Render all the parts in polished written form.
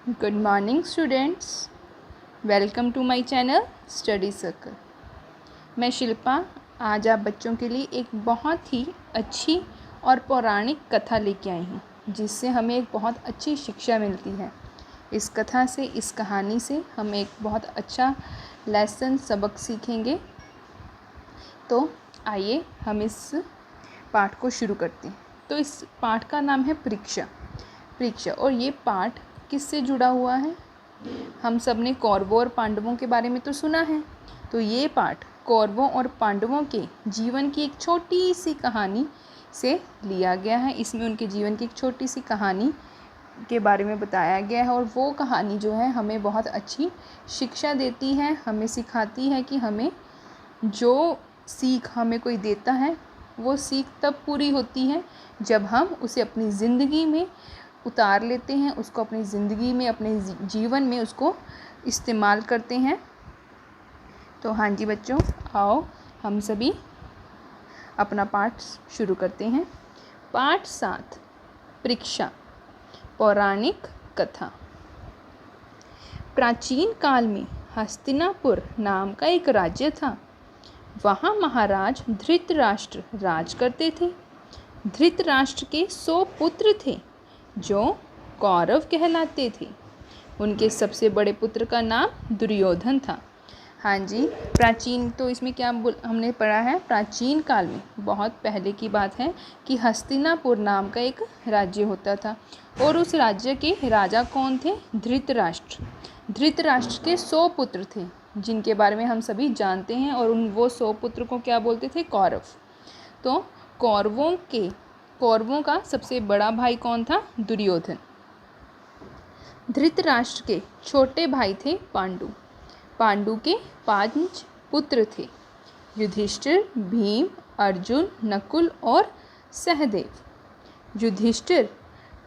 Good morning students. Welcome to my channel Study Circle. मैं शिल्पा आज आप बच्चों के लिए एक बहुत ही अच्छी और पौराणिक कथा लेके आई हूँ जिससे हमें एक बहुत अच्छी शिक्षा मिलती है। इस कथा से, इस कहानी से हम एक बहुत अच्छा लेसन सबक सीखेंगे। तो आइए हम इस पाठ को शुरू करते हैं। तो इस पाठ का नाम है परीक्षा और ये पाठ किससे जुड़ा हुआ है? हम सब ने कौरवों और पांडवों के बारे में तो सुना है। तो ये पाठ कौरवों और पांडवों के जीवन की एक छोटी सी कहानी से लिया गया है। इसमें उनके जीवन की एक छोटी सी कहानी के बारे में बताया गया है और वो कहानी जो है हमें बहुत अच्छी शिक्षा देती है, हमें सिखाती है कि हमें जो सीख हमें कोई देता है वो सीख तब पूरी होती है जब हम उसे अपनी ज़िंदगी में उतार लेते हैं, उसको अपनी ज़िंदगी में, अपने जीवन में उसको इस्तेमाल करते हैं। तो हाँ जी बच्चों, आओ हम सभी अपना पाठ शुरू करते हैं। पाठ 7 परीक्षा, पौराणिक कथा। प्राचीन काल में हस्तिनापुर नाम का एक राज्य था। वहाँ महाराज धृतराष्ट्र राज करते थे। धृतराष्ट्र के 100 पुत्र थे जो कौरव कहलाते थे। उनके सबसे बड़े पुत्र का नाम दुर्योधन था। हाँ जी, प्राचीन तो इसमें क्या हमने पढ़ा है, प्राचीन काल में बहुत पहले की बात है कि हस्तिनापुर नाम का एक राज्य होता था और उस राज्य के राजा कौन थे? धृतराष्ट्र। धृतराष्ट्र के 100 पुत्र थे जिनके बारे में हम सभी जानते हैं और वो 100 पुत्र को क्या बोलते थे? कौरव। तो कौरवों का सबसे बड़ा भाई कौन था? दुर्योधन। धृतराष्ट्र के छोटे भाई थे पांडु। पांडु के 5 पुत्र थे, युधिष्ठिर, भीम, अर्जुन, नकुल और सहदेव। युधिष्ठिर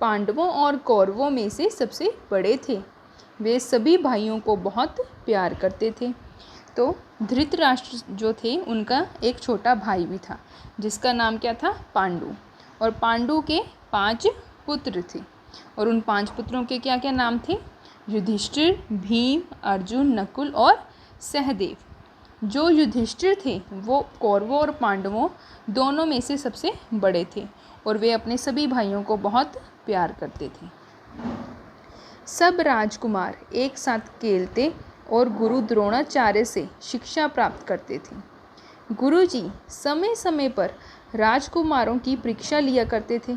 पांडवों और कौरवों में से सबसे बड़े थे। वे सभी भाइयों को बहुत प्यार करते थे। तो धृतराष्ट्र जो थे उनका एक छोटा भाई भी था जिसका नाम क्या था? पांडु। और पांडु के 5 पुत्र थे और उन 5 पुत्रों के क्या क्या नाम थे? युधिष्ठिर, भीम, अर्जुन, नकुल और सहदेव। जो युधिष्ठिर थे वो कौरवों और पांडवों दोनों में से सबसे बड़े थे और वे अपने सभी भाइयों को बहुत प्यार करते थे। सब राजकुमार एक साथ खेलते और गुरु द्रोणाचार्य से शिक्षा प्राप्त करते थे। गुरुजी समय समय पर राजकुमारों की परीक्षा लिया करते थे।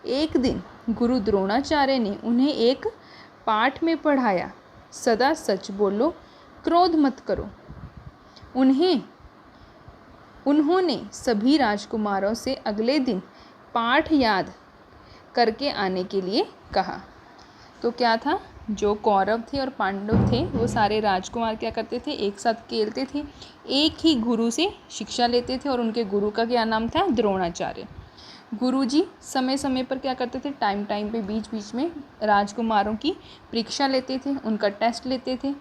एक दिन गुरु द्रोणाचार्य ने उन्हें एक पाठ में पढ़ाया, सदा सच बोलो, क्रोध मत करो। उन्होंने सभी राजकुमारों से अगले दिन पाठ याद करके आने के लिए कहा। तो क्या था? जो कौरव थे और पांडव थे वो सारे राजकुमार क्या करते थे? एक साथ खेलते थे, एक ही गुरु से शिक्षा लेते थे और उनके गुरु का क्या नाम था? द्रोणाचार्य। गुरुजी समय समय पर क्या करते थे? टाइम पे बीच बीच में राजकुमारों की परीक्षा लेते थे, उनका टेस्ट लेते थे।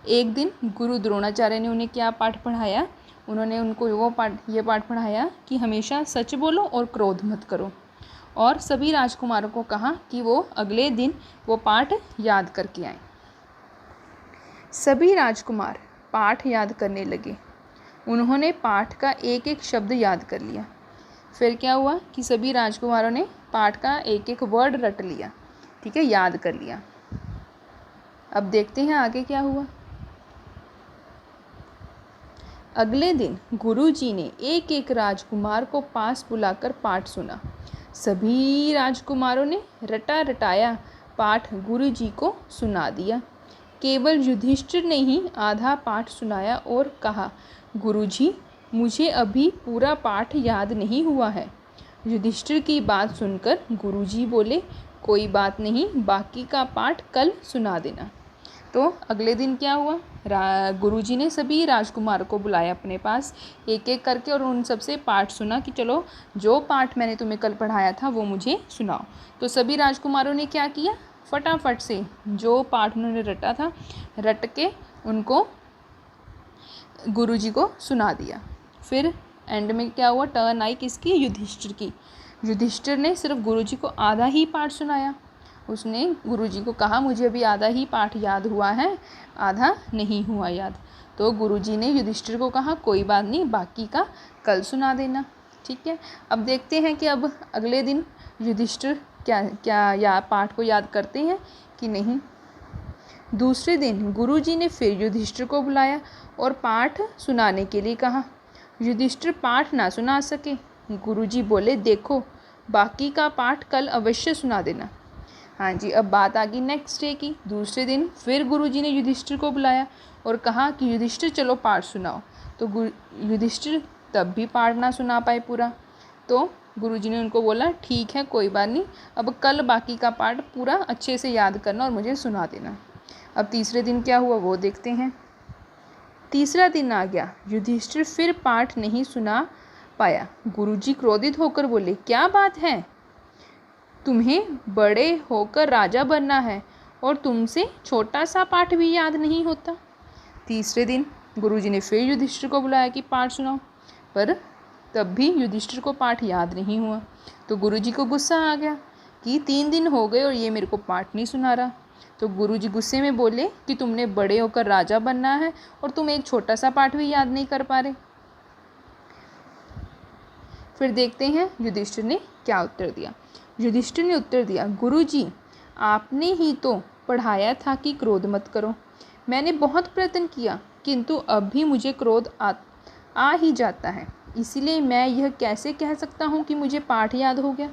एक दिन गुरु द्रोणाचार्य ने उन्हें क्या पाठ पढ़ाया? उन्होंने उनको ये पाठ पढ़ाया कि हमेशा सच बोलो और क्रोध मत करो। और सभी राजकुमारों को कहा कि वो अगले दिन वो पाठ याद करके आएं। सभी राजकुमार पाठ याद करने लगे। उन्होंने पाठ का एक एक शब्द याद कर लिया। फिर क्या हुआ कि सभी राजकुमारों ने पाठ का एक एक वर्ड रट लिया, ठीक है, याद कर लिया। अब देखते हैं आगे क्या हुआ। अगले दिन गुरुजी ने एक एक राजकुमार को पास बुलाकर पाठ सुना। सभी राजकुमारों ने रटा रटाया पाठ गुरुजी को सुना दिया। केवल युधिष्ठिर ने ही आधा पाठ सुनाया और कहा, गुरुजी मुझे अभी पूरा पाठ याद नहीं हुआ है। युधिष्ठिर की बात सुनकर गुरुजी बोले, कोई बात नहीं, बाकी का पाठ कल सुना देना। तो अगले दिन क्या हुआ? गुरुजी ने सभी राजकुमारों को बुलाया अपने पास एक एक करके और उन सबसे पाठ सुना कि चलो जो पाठ मैंने तुम्हें कल पढ़ाया था वो मुझे सुनाओ। तो सभी राजकुमारों ने क्या किया? फटाफट से जो पाठ उन्होंने रटा था रट के उनको गुरुजी को सुना दिया। फिर एंड में क्या हुआ? टर्न आई किसकी? युधिष्ठिर की। युधिष्ठिर ने सिर्फ गुरुजी को आधा ही पाठ सुनाया उसने गुरुजी को कहा मुझे अभी आधा ही पाठ याद हुआ है, आधा नहीं हुआ याद। तो गुरुजी ने युधिष्ठिर को कहा कोई बात नहीं, बाकी का कल सुना देना। ठीक है, अब देखते हैं कि अब अगले दिन युधिष्ठिर क्या पाठ को याद करते हैं कि नहीं। दूसरे दिन गुरुजी ने फिर युधिष्ठिर को बुलाया और पाठ सुनाने के लिए कहा। युधिष्ठिर पाठ ना सुना सके। गुरुजी बोले देखो, बाकी का पाठ कल अवश्य सुना देना। हाँ जी, अब बात आ गई नेक्स्ट डे की। दूसरे दिन फिर गुरुजी ने युधिष्ठिर को बुलाया और कहा कि युधिष्ठिर चलो पाठ सुनाओ। तो युधिष्ठिर तब भी पाठ ना सुना पाए पूरा। तो गुरुजी ने उनको बोला ठीक है कोई बात नहीं, अब कल बाकी का पाठ पूरा अच्छे से याद करना और मुझे सुना देना। अब तीसरे दिन क्या हुआ वो देखते हैं। तीसरा दिन आ गया, युधिष्ठिर फिर पाठ नहीं सुना पाया। गुरुजी क्रोधित होकर बोले क्या बात है, तुम्हें बड़े होकर राजा बनना है और तुमसे छोटा सा पाठ भी याद नहीं होता। तीसरे दिन गुरुजी ने फिर युधिष्ठिर को बुलाया कि पाठ सुनाओ, पर तब भी युधिष्ठिर को पाठ याद नहीं हुआ। तो गुरुजी को गुस्सा आ गया कि 3 दिन हो गए और ये मेरे को पाठ नहीं सुना रहा। तो गुरुजी गुस्से में बोले कि तुमने बड़े होकर राजा बनना है और तुम एक छोटा सा पाठ भी याद नहीं कर पा रहे। फिर देखते हैं युधिष्ठिर ने क्या उत्तर दिया। युधिष्ठिर ने उत्तर दिया गुरुजी, आपने ही तो पढ़ाया था कि क्रोध मत करो। मैंने बहुत प्रयत्न किया किंतु अब भी मुझे क्रोध आ ही जाता है, इसीलिए मैं यह कैसे कह सकता हूँ कि मुझे पाठ याद हो गया।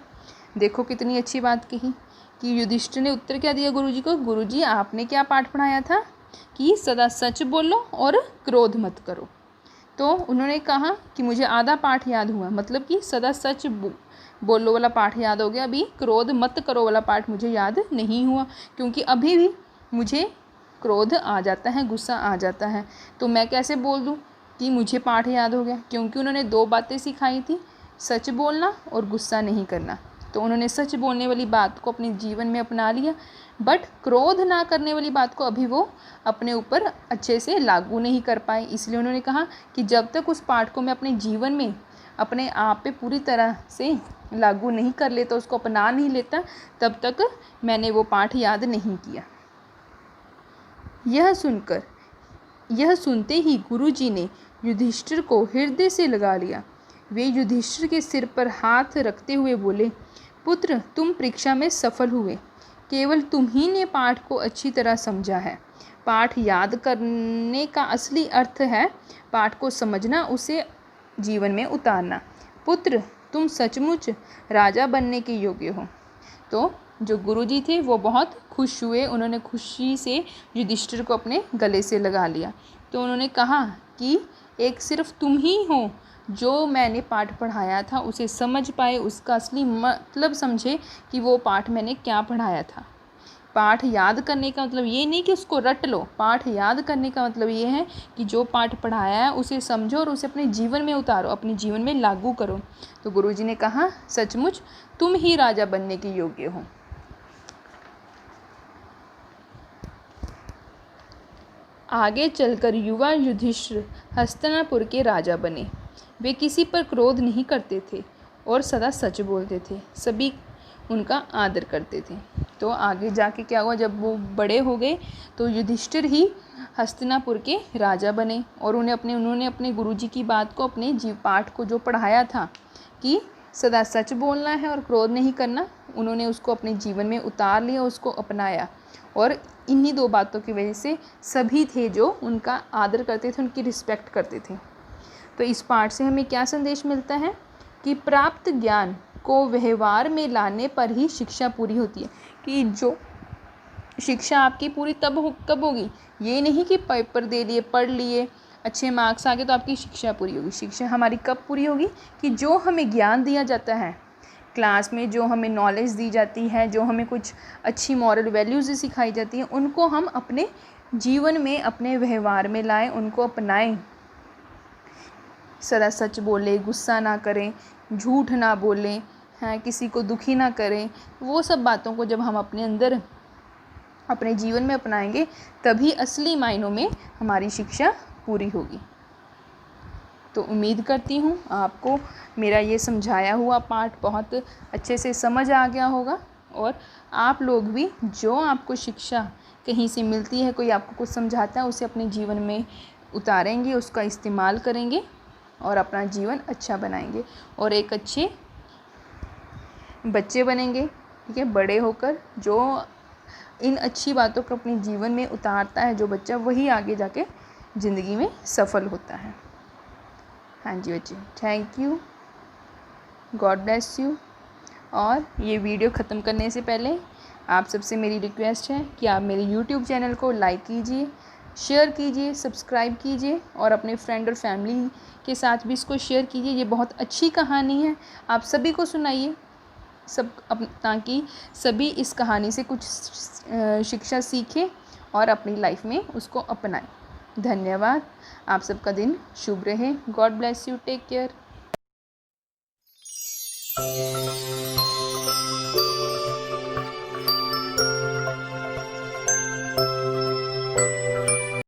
देखो कितनी अच्छी बात कही कि युधिष्ठिर ने उत्तर क्या दिया गुरुजी को, गुरुजी आपने क्या पाठ पढ़ाया था कि सदा सच बोलो और क्रोध मत करो। तो उन्होंने कहा कि मुझे आधा पाठ याद हुआ, मतलब कि सदा सच बोलो वाला पाठ याद हो गया, अभी क्रोध मत करो वाला पाठ मुझे याद नहीं हुआ, क्योंकि अभी भी मुझे क्रोध आ जाता है, गुस्सा आ जाता है। तो मैं कैसे बोल दूँ कि मुझे पाठ याद हो गया, क्योंकि उन्होंने 2 बातें सिखाई थी, सच बोलना और गुस्सा नहीं करना। तो उन्होंने सच बोलने वाली बात को अपने जीवन में अपना लिया, बट क्रोध ना करने वाली बात को अभी वो अपने ऊपर अच्छे से लागू नहीं कर पाए। इसलिए उन्होंने कहा कि जब तक उस पाठ को मैं अपने जीवन में अपने आप पे पूरी तरह से लागू नहीं कर लेता, उसको अपना नहीं लेता, तब तक मैंने वो पाठ याद नहीं किया। यह सुनते ही गुरुजी ने युधिष्ठिर को हृदय से लगा लिया। वे युधिष्ठिर के सिर पर हाथ रखते हुए बोले, पुत्र तुम परीक्षा में सफल हुए, केवल तुम ही ने पाठ को अच्छी तरह समझा है। पाठ याद करने का असली अर्थ है पाठ को समझना, उसे जीवन में उतारना। पुत्र तुम सचमुच राजा बनने के योग्य हो। तो जो गुरुजी थे वो बहुत खुश हुए, उन्होंने खुशी से युधिष्ठिर को अपने गले से लगा लिया। तो उन्होंने कहा कि एक सिर्फ तुम ही हो जो मैंने पाठ पढ़ाया था उसे समझ पाए, उसका असली मतलब समझे कि वो पाठ मैंने क्या पढ़ाया था। पाठ याद करने का मतलब ये नहीं कि उसको रट लो, पाठ याद करने का मतलब ये है कि जो पाठ पढ़ाया है उसे समझो और उसे अपने जीवन में उतारो, अपने जीवन में लागू करो। तो गुरुजी ने कहा सचमुच तुम ही राजा बनने के योग्य हो। आगे चलकर युवा युधिष्ठिर हस्तिनापुर के राजा बने। वे किसी पर क्रोध नहीं करते थे और सदा सच बोलते थे, सभी उनका आदर करते थे। तो आगे जाके क्या हुआ, जब वो बड़े हो गए तो युधिष्ठिर ही हस्तिनापुर के राजा बने और उन्होंने अपने गुरुजी की बात को, अपने पाठ को जो पढ़ाया था कि सदा सच बोलना है और क्रोध नहीं करना, उन्होंने उसको अपने जीवन में उतार लिया, उसको अपनाया। और इन्हीं 2 बातों की वजह से सभी थे जो उनका आदर करते थे, उनकी रिस्पेक्ट करते थे। तो इस पाठ से हमें क्या संदेश मिलता है कि प्राप्त ज्ञान को व्यवहार में लाने पर ही शिक्षा पूरी होती है। कि जो शिक्षा आपकी पूरी कब होगी, ये नहीं कि पेपर दे लिए, पढ़ लिए, अच्छे मार्क्स आ गए तो आपकी शिक्षा पूरी होगी। शिक्षा हमारी कब पूरी होगी कि जो हमें ज्ञान दिया जाता है क्लास में, जो हमें नॉलेज दी जाती है, जो हमें कुछ अच्छी मॉरल वैल्यूज़ सिखाई जाती हैं, उनको हम अपने जीवन में, अपने व्यवहार में लाएं, उनको अपनाएं। सदा सच बोले, गुस्सा ना करें, झूठ ना बोलें, हैं किसी को दुखी ना करें। वो सब बातों को जब हम अपने अंदर, अपने जीवन में अपनाएंगे, तभी असली मायनों में हमारी शिक्षा पूरी होगी। तो उम्मीद करती हूँ आपको मेरा ये समझाया हुआ पाठ बहुत अच्छे से समझ आ गया होगा और आप लोग भी जो आपको शिक्षा कहीं से मिलती है, कोई आपको कुछ समझाता है, उसे अपने जीवन में उतारेंगे, उसका इस्तेमाल करेंगे और अपना जीवन अच्छा बनाएंगे और एक अच्छे बच्चे बनेंगे। ठीक है, बड़े होकर जो इन अच्छी बातों को अपने जीवन में उतारता है जो बच्चा, वही आगे जाके ज़िंदगी में सफल होता है। हाँ जी बच्चे, thank you, God bless you. और ये वीडियो ख़त्म करने से पहले आप सबसे मेरी रिक्वेस्ट है कि आप मेरे यूट्यूब चैनल को लाइक कीजिए, शेयर कीजिए, सब्सक्राइब कीजिए और अपने फ्रेंड और फैमिली के साथ भी इसको शेयर कीजिए। ये बहुत अच्छी कहानी है, आप सभी को सुनाइए ताकि सभी इस कहानी से कुछ शिक्षा सीखें और अपनी लाइफ में उसको अपनाएं। धन्यवाद। आप सबका दिन शुभ रहे। God bless you. Take care.